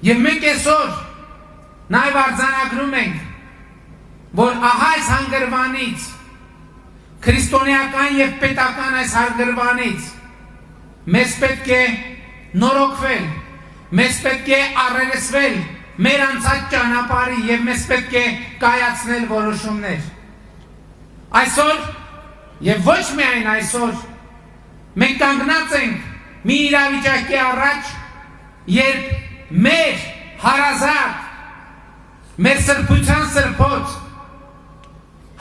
Եվ մենք այսօր նաև արձանագրում ենք, որ ահա այս հանգրվանից, քրիստոնեական և պետական այս հանգրվանից մեզ պետք է նորոգվել, մեզ պետք է առերեսվել մեր անցած ճանապարհի և մեզ պետք է կայացնել որոշումներ։ Այսօր և ոչ միայն այսօր մենք կանգնած ենք մի իրավիճակի առաջ, երբ մեր հարազատ, մեր սրբության սրբոց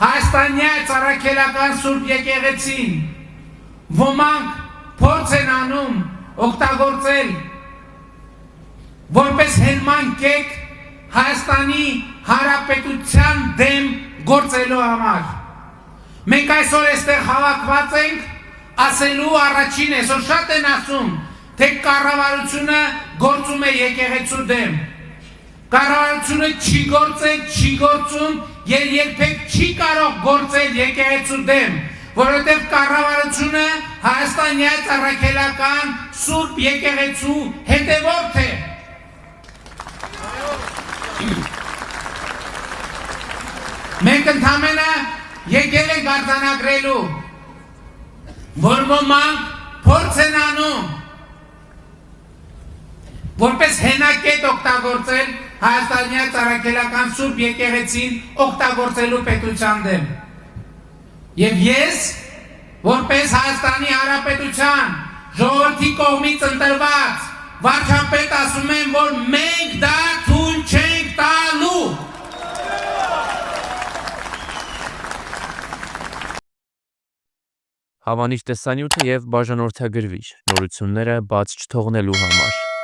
Հայաստանյաց առաքելական Սուրբ եկեղեցին ոմանք փորձ են անում օգտագործել որպես հենման կետ Հայաստանի Հանրապետության դեմ գործելու համար։ Մենք այսօր այստեղ հավաքված ենք ասելու առաջին, այսօր շատ են ասում, թե կառավարությունը գործում է եկեղեցու դեմ։ Կառավարությունը չի գործել, չի գործում և երբեք չի կարող գործել եկեղեցու դեմ, որովհետև կառավարությունը Հայաստանյաց առաքելական Սուրբ եկեղեցու հետևորդ է։ Մենք ընդամենը եկել ենք արձանագրելու, որ ոմանք փորձ են անում որպես հենակետ օգտագործել Հայաստանյաց առաքելական Սուրբ եկեղեցին օգտագործելու պետության դեմ։ Եվ ես, որպես Հայաստանի Հանրապետության ժողովրդի կողմից ընտրված վարչապետ ասում եմ, որ մենք դա թույլ չենք տալու։ Հավանիր տեսանյութը և բաժանորդագրվիր նորությունները բաց չթողնելու համար։